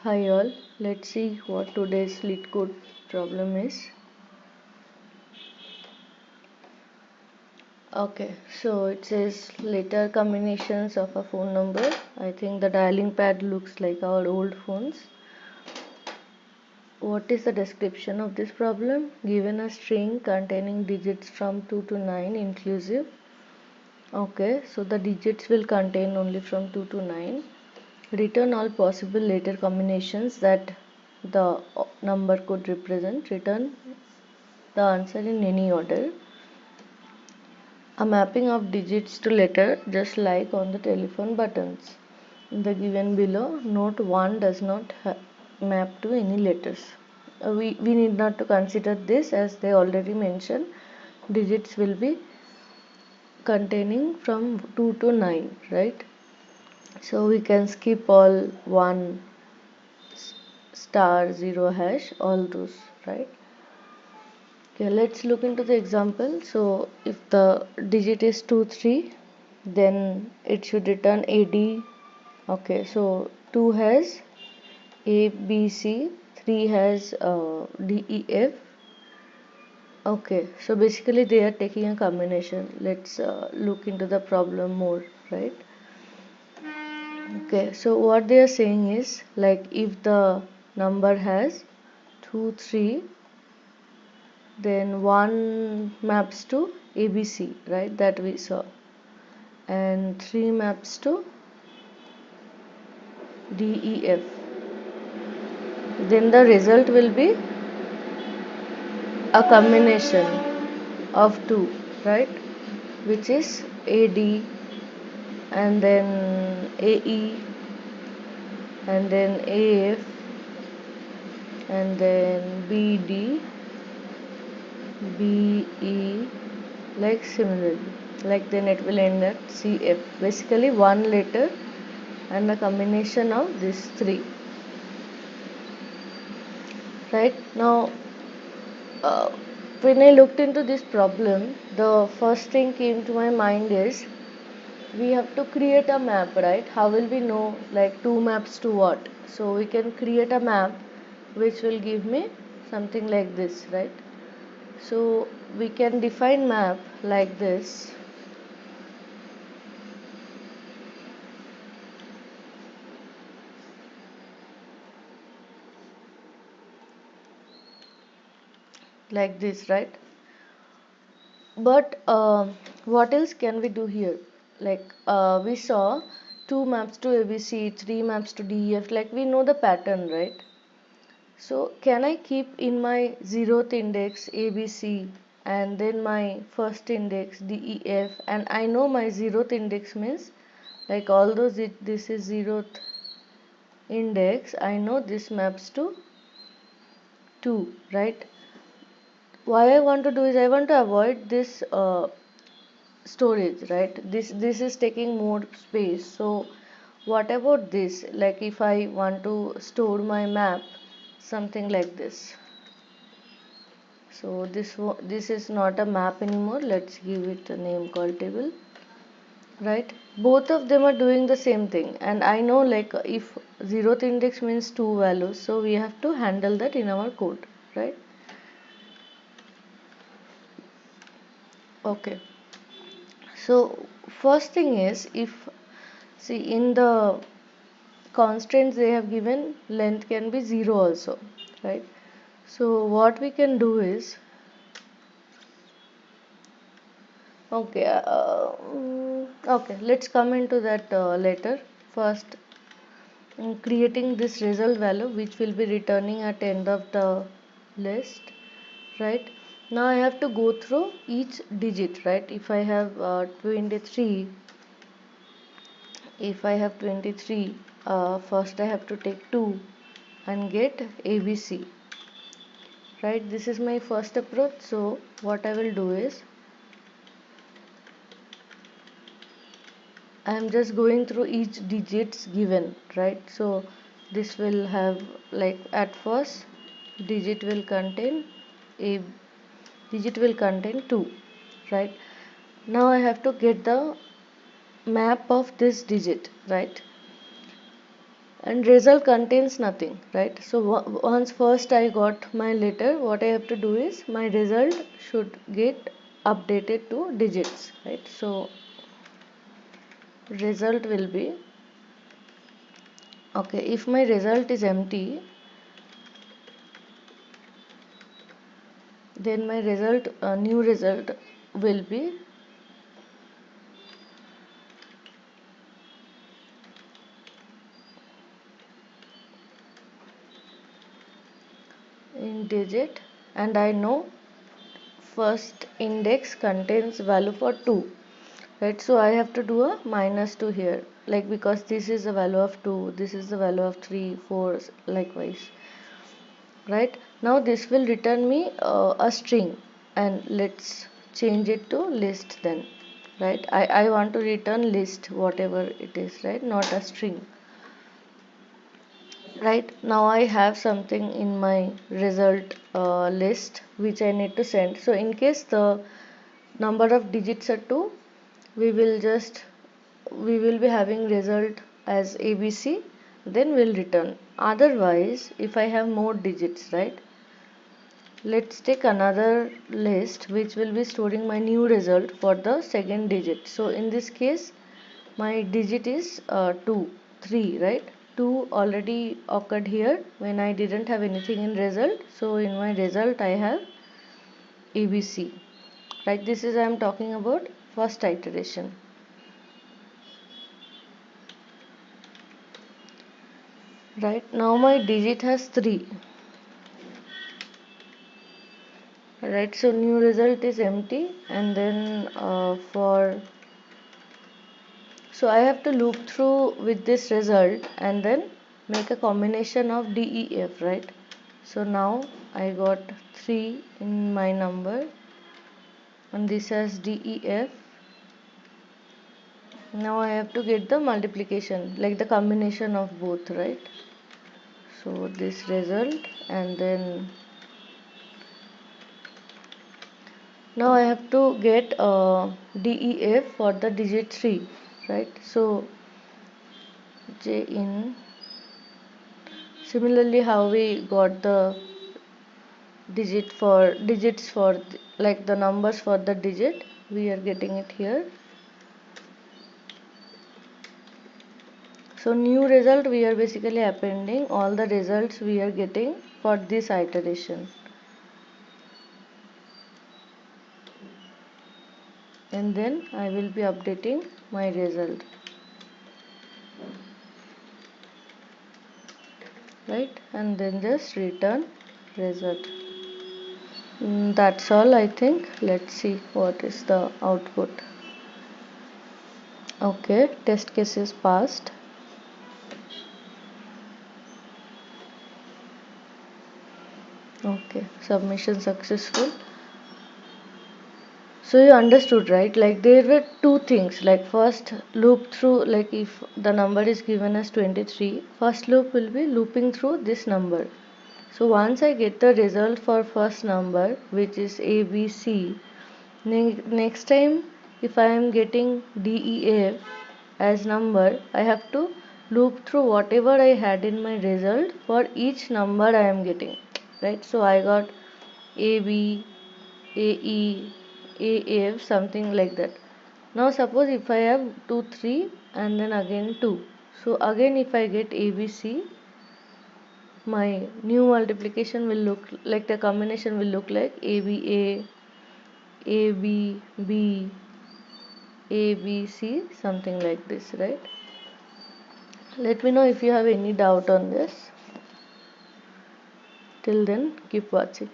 Hi all, let's see what today's Leetcode problem is. Okay, so it says letter combinations of a phone number. I think the dialing pad looks like our old phones. What is the description of this problem? Given a string containing digits from 2 to 9 inclusive. Okay, so the digits will contain only from 2 to 9. Return all possible letter combinations that the number could represent. Return the answer in any order. A mapping of digits to letter, just like on the telephone buttons. In the given below, note 1 does not map to any letters. We need not to consider this, as they already mentioned digits will be containing from 2 to 9, right? So we can skip all 1 star 0 hash, all those, right? Okay, let's look into the example. So if the digit is 2 3, then it should return AD. Okay, so 2 has A B C, 3 has D E F. Okay, so basically they are taking a combination. Let's look into the problem more, right? Okay, so what they are saying is, like, if the number has 2 3, then 1 maps to ABC, right, that we saw, and 3 maps to DEF. Then the result will be a combination of 2, right, which is AD, and then AE, and then AF, and then BD, BE, like similarly, like then it will end at CF. Basically one letter and a combination of these three. Right now, uh, when I looked into this problem, the first thing came to my mind is we have to create a map, right? How will we know, like, two maps to what? So we can create a map which will give me something like this, right? So we can define map like this. Like this, right? But what else can we do here? Like, we saw two maps to ABC, three maps to DEF. Like, we know the pattern, right? So can I keep in my 0th index ABC, and then my first index DEF, and I know my 0th index means, like, although this is 0th index, I know this maps to 2, right? Why I want to do is I want to avoid this storage, right? This is taking more space. So what about this? Like, if I want to store my map, something like this. So this is not a map anymore. Let's give it a name called table, right? Both of them are doing the same thing, and I know, like, if 0th index means two values, so we have to handle that in our code, right? Okay, so first thing is, if, see, in the constraints they have given, length can be 0 also, right? So what we can do is, okay, okay, let's come into that later. First, creating this result value which will be returning at end of the list, right? Now I have to go through each digit, right? If I have 23, if I have 23, first I have to take 2 and get ABC, right? This is my first approach. So what I will do is, I am just going through each digits given, right? So this will have, like, at first digit will contain a digit will contain 2, right? Now I have to get the map of this digit, right? and result contains nothing, right? So once first I got my letter, what I have to do is my result should get updated to digits, right? So result will be, okay, if my result is empty, then my result, new result will be in digit, and I know first index contains value for 2, right? So I have to do a -2 here, like, because this is the value of 2, this is the value of 3, 4, likewise, right? Now this will return me a string, and let's change it to list then, right? I want to return list, whatever it is, right? Not a string. Right, now I have something in my result list which I need to send. So in case the number of digits are 2, we will just, we will be having result as ABC, then we'll return. Otherwise, if I have more digits, right, let's take another list which will be storing my new result for the second digit. So in this case, my digit is 2, 3, right? 2 already occurred here when I didn't have anything in result. So in my result I have ABC, right? This is I am talking about first iteration. Right, now my digit has 3. Right, so new result is empty, and then so I have to loop through with this result and then make a combination of DEF, right? So now I got 3 in my number, and this has DEF. Now I have to get the multiplication, like the combination of both, right? So this result, and then now I have to get DEF for the digit 3, right? So J in, similarly how we got the digits for like the numbers for the digit, we are getting it here. So new result, we are basically appending all the results we are getting for this iteration, and then I will be updating my result, right? And then just return result. That's all, I think. Let's see what is the output. Okay, test case is passed. Okay, submission successful. So you understood, right? Like there were two things. Like first loop through, like if the number is given as 23, first loop will be looping through this number. So once I get the result for first number, which is ABC, next time if I am getting DEF as number, I have to loop through whatever I had in my result for each number I am getting, right? So I got AB, AE, AF, something like that. Now suppose if I have 2, 3 and then again 2. So again if I get ABC, my new multiplication will look like, the combination will look like ABA, ABB, ABC, something like this, right? Let me know if you have any doubt on this. Till then, keep watching.